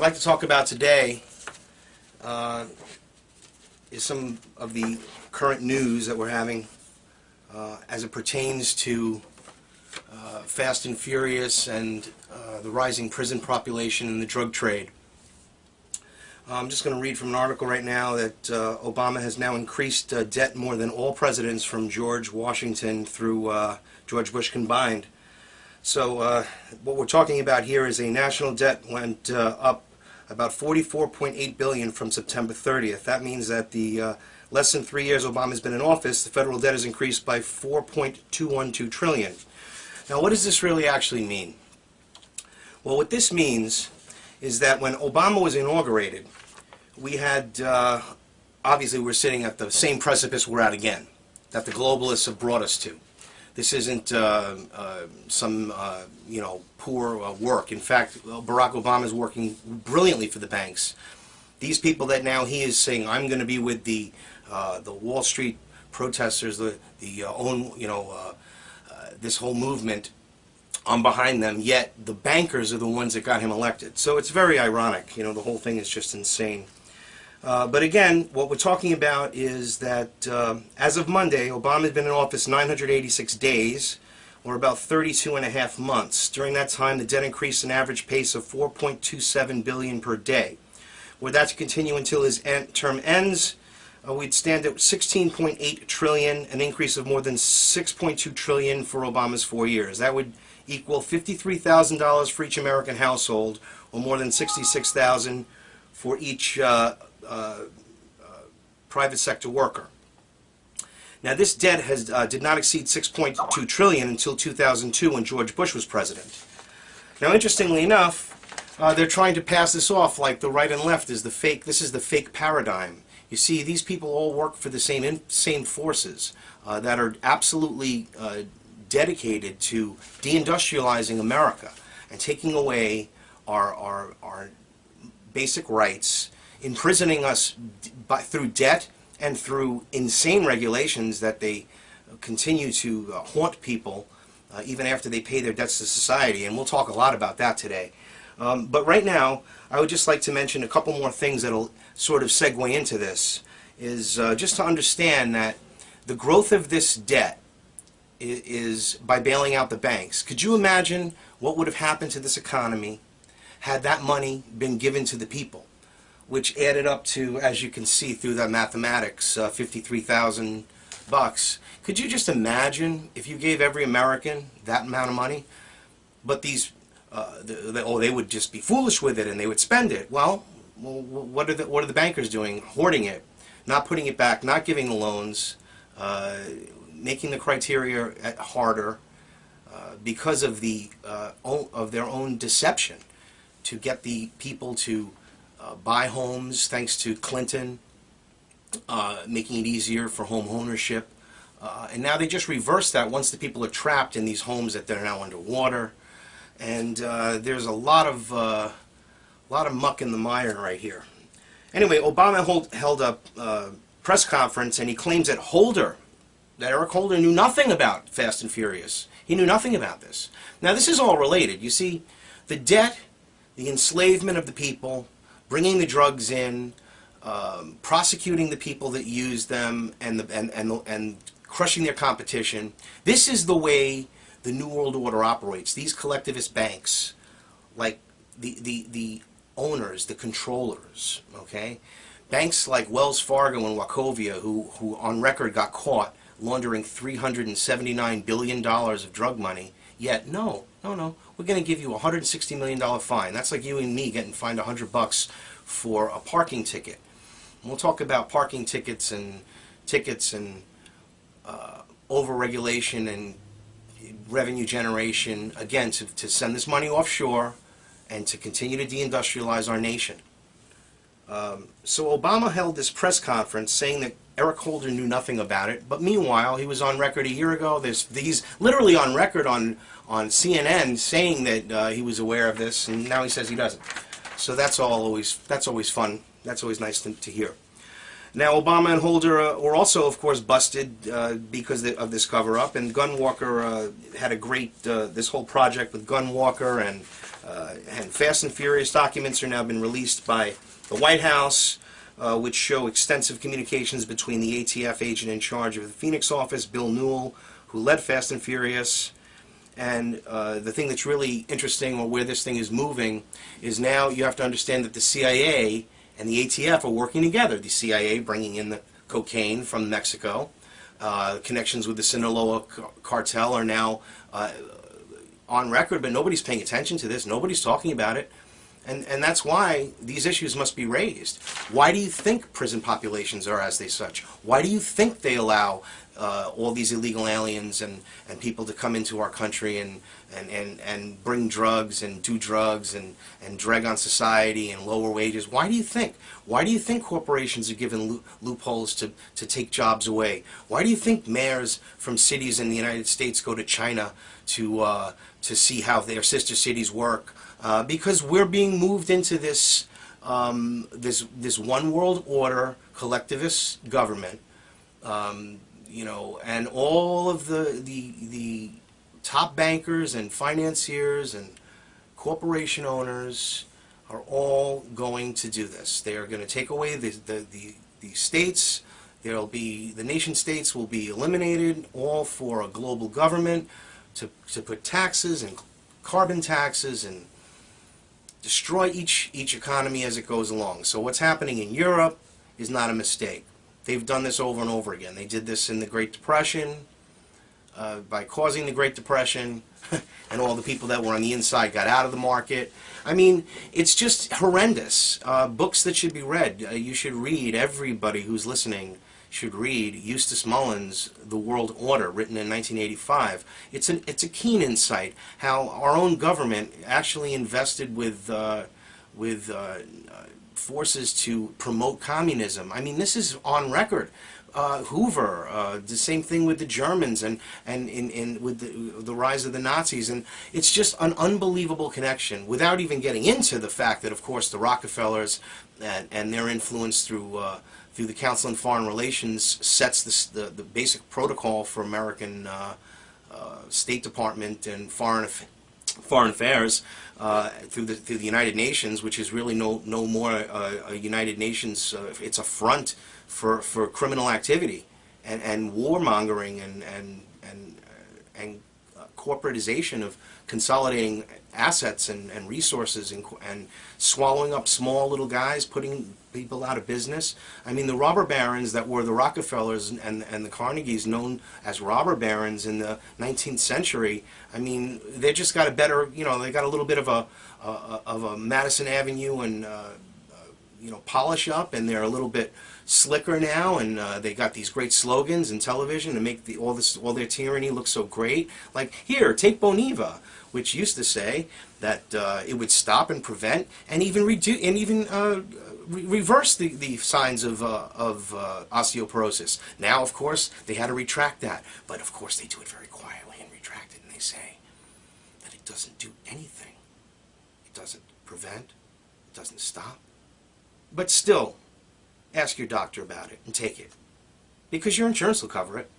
like to talk about today is some of the current news that we're having as it pertains to Fast and Furious and the rising prison population and the drug trade. I'm just going to read from an article right now that Obama has now increased debt more than all presidents from George Washington through George Bush combined. So what we're talking about here is a national debt went up about $44.8 billion from September 30th. That means that the less than 3 years Obama's been in office, the federal debt has increased by $4.212 trillion. Now, what does this really actually mean? Well, what this means is that when Obama was inaugurated, we had, obviously we're sitting at the same precipice we're at again, that the globalists have brought us to. This isn't some, poor work. In fact, Barack Obama is working brilliantly for the banks. These people that now he is saying, I'm going to be with the Wall Street protesters, this whole movement, I'm behind them, yet the bankers are the ones that got him elected. So it's very ironic. The whole thing is just insane. But again, what we're talking about is that as of Monday, Obama had been in office 986 days, or about 32 and a half months. During that time, the debt increased an average pace of $4.27 billion per day. Were that to continue until his term ends, we'd stand at $16.8 trillion, an increase of more than $6.2 trillion for Obama's 4 years. That would equal $53,000 for each American household, or more than $66,000 for each private sector worker. Now, this debt did not exceed $6.2 trillion until 2002 when George Bush was president. Now, interestingly enough, they're trying to pass this off like the right and left is the fake. This is the fake paradigm. You see, these people all work for the same forces that are absolutely dedicated to deindustrializing America and taking away our basic rights, imprisoning us through debt and through insane regulations that they continue to haunt people even after they pay their debts to society. And we'll talk a lot about that today. But right now, I would just like to mention a couple more things that'll sort of segue into this, is just to understand that the growth of this debt is by bailing out the banks. Could you imagine what would have happened to this economy had that money been given to the people, which added up to, as you can see through that mathematics, $53,000. Could you just imagine if you gave every American that amount of money? But these, they would just be foolish with it and they would spend it. Well, what are the bankers doing? Hoarding it, not putting it back, not giving the loans, making the criteria harder because of their own deception to get the people to buy homes, thanks to Clinton, making it easier for home ownership. And now they just reverse that once the people are trapped in these homes that they're now underwater. And there's a lot of muck in the mire right here. Anyway, Obama held a press conference, and he claims that Eric Holder knew nothing about Fast and Furious. He knew nothing about this. Now, this is all related. You see, the debt, the enslavement of the people, bringing the drugs in, prosecuting the people that use them, and crushing their competition. This is the way the New World Order operates. These collectivist banks, like the owners, the controllers, okay? Banks like Wells Fargo and Wachovia, who on record got caught laundering $379 billion of drug money, yet no, we're going to give you a $160 million fine. That's like you and me getting fined $100 for a parking ticket. And we'll talk about parking tickets and over-regulation and revenue generation, again, to send this money offshore and to continue to deindustrialize our nation. So Obama held this press conference saying that Eric Holder knew nothing about it, but meanwhile, he was on record a year ago. He's literally on record on CNN saying that he was aware of this, and now he says he doesn't. So that's always fun. That's always nice to hear. Now, Obama and Holder were also, of course, busted because of this cover-up, and Gunwalker had a great, this whole project with Gunwalker, and Fast and Furious documents are now been released by the White House, which show extensive communications between the ATF agent in charge of the Phoenix office, Bill Newell, who led Fast and Furious. And the thing that's really interesting, or where this thing is moving, is now you have to understand that the CIA and the ATF are working together. The CIA bringing in the cocaine from Mexico. Connections with the Sinaloa cartel are now on record, but nobody's paying attention to this. Nobody's talking about it. And that's why these issues must be raised. Why do you think prison populations are as they such? Why do you think they allow all these illegal aliens and people to come into our country and bring drugs and do drugs and drag on society and lower wages? Why do you think? Why do you think corporations are given loopholes to take jobs away? Why do you think mayors from cities in the United States go to China to see how their sister cities work? Because we're being moved into this this one world order collectivist government, you know, and all of the top bankers and financiers and corporation owners are all going to do this. They are going to take away the states. There'll be the nation states will be eliminated, all for a global government to put taxes and carbon taxes and destroy each economy as it goes along. So what's happening in Europe is not a mistake. They've done this over and over again. They did this in the Great Depression by causing the Great Depression, and all the people that were on the inside got out of the market. I mean, it's just horrendous. Books that should be read. You should read, everybody who's listening should read Eustace Mullins' The World Order, written in 1985. It's a keen insight how our own government actually invested with forces to promote communism. I mean, this is on record. Hoover, the same thing with the Germans, and with the rise of the Nazis, and it's just an unbelievable connection. Without even getting into the fact that, of course, the Rockefellers and their influence through the Council on Foreign Relations sets the basic protocol for American State Department and foreign affairs through the United Nations, which is really no more a United Nations. It's a front for criminal activity and warmongering and corporatization of consolidating assets and resources and swallowing up small little guys, putting people out of business. I mean, the robber barons that were the Rockefellers and the Carnegies, known as robber barons in the 19th century, I mean, they just got a better, you know, they got a little bit of a Madison Avenue and you know, polish up, and they're a little bit slicker now, and they got these great slogans in television to make all their tyranny look so great. Like, here, take Boniva, which used to say that it would stop and prevent and even reverse the signs of osteoporosis. Now, of course, they had to retract that, but of course they do it very quietly and retract it, and they say that it doesn't do anything. It doesn't prevent. It doesn't stop. But still, ask your doctor about it and take it, because your insurance will cover it.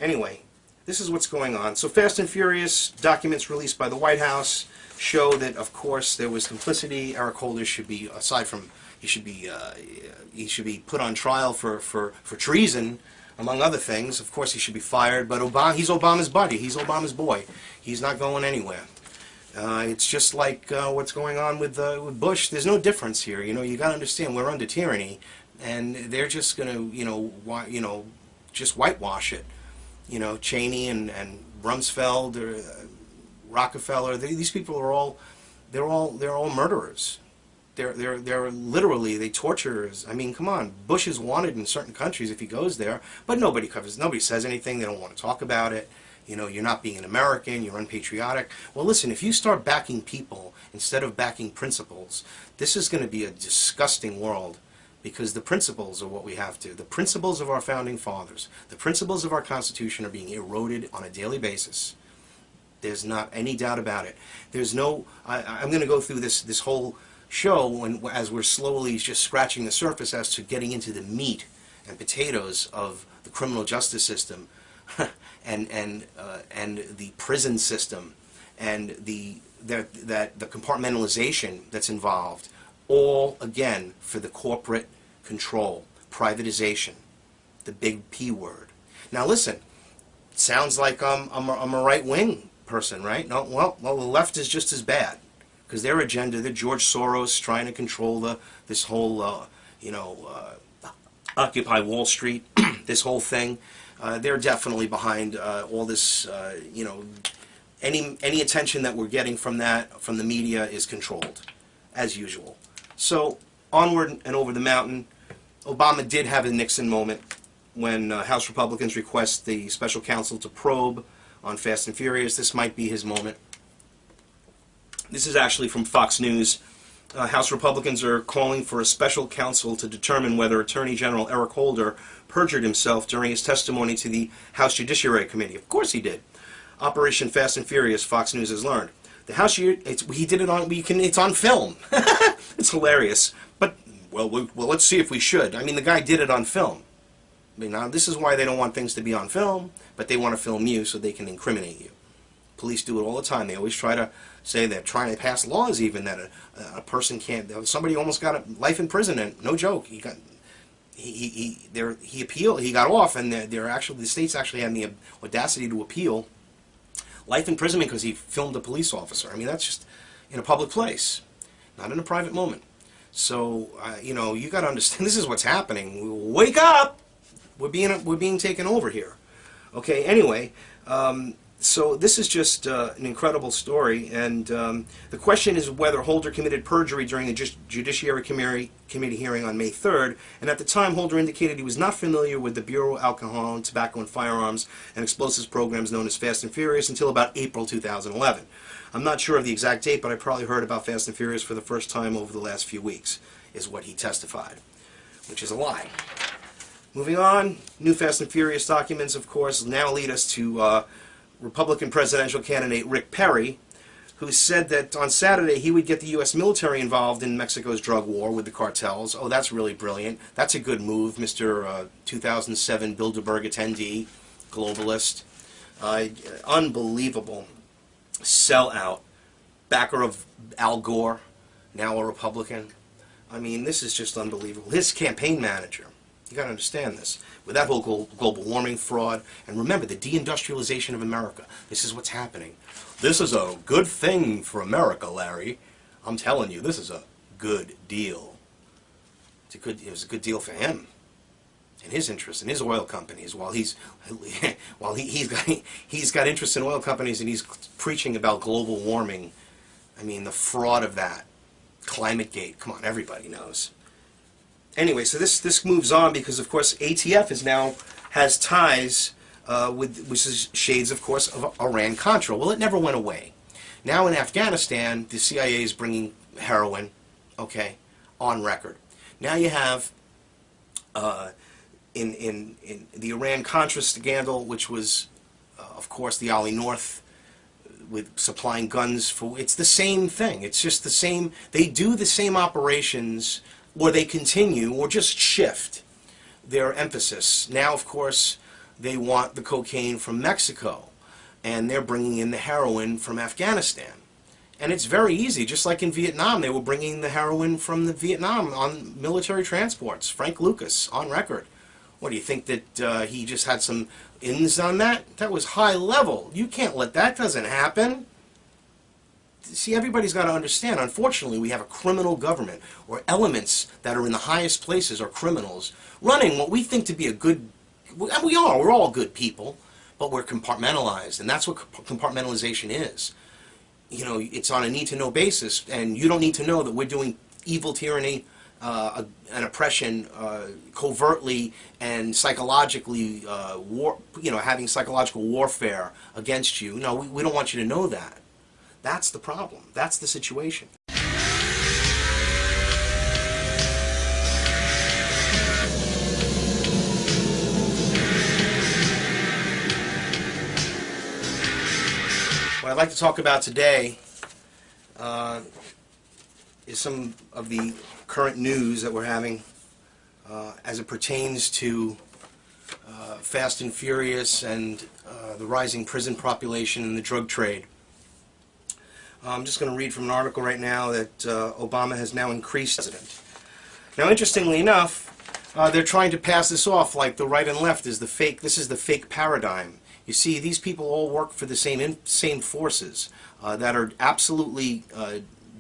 Anyway, this is what's going on. So Fast and Furious documents released by the White House show that, of course, there was complicity. Eric Holder should be, aside from, he should be put on trial for treason, among other things. Of course, he should be fired. But he's Obama's buddy. He's Obama's boy. He's not going anywhere. It's just like what's going on with Bush. There's no difference here. You know, you got to understand, we're under tyranny, and they're just going to, just whitewash it. You know, Cheney and Rumsfeld, or Rockefeller. These people are all murderers. They're literally, they torturers. I mean, come on. Bush is wanted in certain countries if he goes there, but nobody says anything. They don't want to talk about it. You know, you're not being an American, you're unpatriotic. Well, listen, if you start backing people instead of backing principles, this is going to be a disgusting world, because the principles are what we have to. The principles of our founding fathers, the principles of our Constitution are being eroded on a daily basis. There's not any doubt about it. There's no, I'm going to go through this whole show as we're slowly just scratching the surface as to getting into the meat and potatoes of the criminal justice system and the prison system and the compartmentalization that's involved, all again for the corporate control, privatization, the big P word. Now listen, sounds like I'm a right-wing person, right? No, well, the left is just as bad, because their agenda, the George Soros trying to control this whole, Occupy Wall Street, this whole thing. They're definitely behind all this, any attention that we're getting from the media is controlled, as usual. So, onward and over the mountain. Obama did have a Nixon moment when House Republicans request the special counsel to probe on Fast and Furious. This might be his moment. This is actually from Fox News. House Republicans are calling for a special counsel to determine whether Attorney General Eric Holder perjured himself during his testimony to the House Judiciary Committee. Of course he did. Operation Fast and Furious, Fox News has learned. The House, he did it on, it's on film. It's hilarious. But, well, let's see if we should. I mean, the guy did it on film. I mean, now, this is why they don't want things to be on film, but they want to film you so they can incriminate you. Police do it all the time. They always try to say they're trying to pass laws even that a person can't. Somebody almost got a life imprisonment. No joke. He appealed. He got off, and the states actually had the audacity to appeal life imprisonment because he filmed a police officer. I mean, that's just in a public place, not in a private moment. So you got to understand. This is what's happening. Wake up! We're being taken over here. Okay. Anyway. So this is just an incredible story, and the question is whether Holder committed perjury during the Judiciary Committee hearing on May 3rd, and at the time Holder indicated he was not familiar with the Bureau of Alcohol and Tobacco and Firearms and Explosives programs known as Fast and Furious until about April 2011. I'm not sure of the exact date, but I probably heard about Fast and Furious for the first time over the last few weeks, is what he testified, which is a lie. Moving on, new Fast and Furious documents, of course, now lead us to Republican presidential candidate Rick Perry, who said that on Saturday he would get the U.S. military involved in Mexico's drug war with the cartels. Oh, that's really brilliant. That's a good move, Mr. 2007 Bilderberg attendee, globalist. Unbelievable. Sellout. Backer of Al Gore, now a Republican. I mean, this is just unbelievable. His campaign manager. You got to understand this. With that whole global warming fraud, and remember the deindustrialization of America. This is what's happening. This is a good thing for America, Larry. I'm telling you, this is a good deal. It was a good deal for him, and his interest in his oil companies. While he's got interest in oil companies, and he's preaching about global warming. I mean, the fraud of that, ClimateGate. Come on, everybody knows. Anyway, so this moves on because, of course, ATF has ties which is shades, of course, of Iran-Contra. Well, it never went away. Now in Afghanistan, the CIA is bringing heroin, okay, on record. Now you have in the Iran-Contra scandal, which was, of course, the Ali North with supplying guns for. It's the same thing. It's just the same. They do the same operations. Or they continue, or just shift their emphasis. Now, of course, they want the cocaine from Mexico, and they're bringing in the heroin from Afghanistan. And it's very easy, just like in Vietnam, they were bringing the heroin from Vietnam on military transports. Frank Lucas, on record. What, do you think that he just had some ins on that? That was high level. You can't let that doesn't happen. See, everybody's got to understand, unfortunately, we have a criminal government, or elements that are in the highest places are criminals, running what we think to be a good, and we're all good people, but we're compartmentalized, and that's what compartmentalization is. You know, it's on a need-to-know basis, and you don't need to know that we're doing evil tyranny and oppression covertly and psychologically, having psychological warfare against you. No, we don't want you to know that. That's the problem. That's the situation. What I'd like to talk about today is some of the current news that we're having as it pertains to Fast and Furious and the rising prison population and the drug trade. I'm just going to read from an article right now that Obama has now increased president. Now, interestingly enough, they're trying to pass this off like the right and left is the fake. This is the fake paradigm. You see, these people all work for the same forces that are absolutely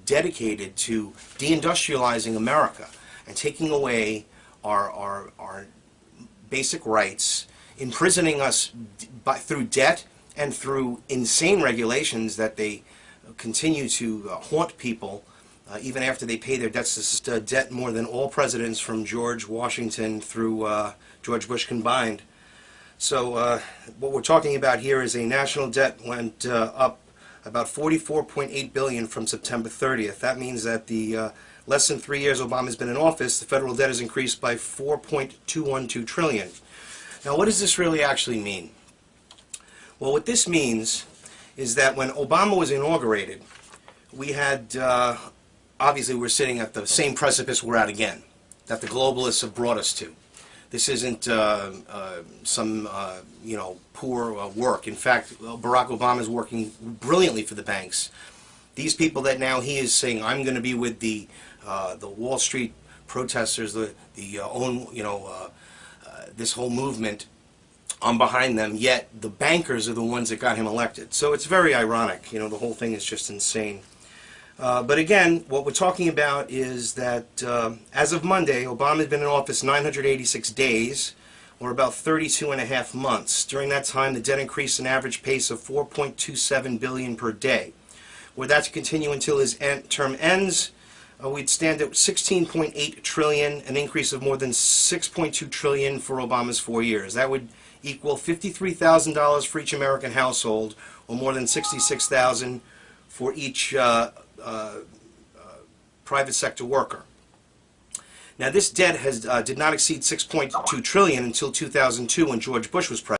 dedicated to deindustrializing America and taking away our basic rights, imprisoning us through debt and through insane regulations that they continue to haunt people even after they pay their debts. This is debt more than all presidents from George Washington through George Bush combined. So what we're talking about here is a national debt went up about $44.8 billion from September 30th. That means that the less than 3 years Obama's been in office, the federal debt has increased by $4.212 trillion. Now, what does this really actually mean? Well, what this means is that when Obama was inaugurated, we had, obviously we're sitting at the same precipice we're at again, that the globalists have brought us to. This isn't some, poor work. In fact, Barack Obama is working brilliantly for the banks. These people that now he is saying, I'm going to be with the Wall Street protesters, this whole movement, I'm behind them, yet the bankers are the ones that got him elected. So it's very ironic. The whole thing is just insane. But again, what we're talking about is that as of Monday, Obama has been in office 986 days, or about 32 and a half months. During that time, the debt increased an average pace of $4.27 billion per day. Were that to continue until his term ends, we'd stand at $16.8 trillion, an increase of more than $6.2 trillion for Obama's 4 years. That would equal $53,000 for each American household, or more than $66,000 for each private sector worker. Now, this debt did not exceed $6.2 trillion until 2002, when George Bush was president.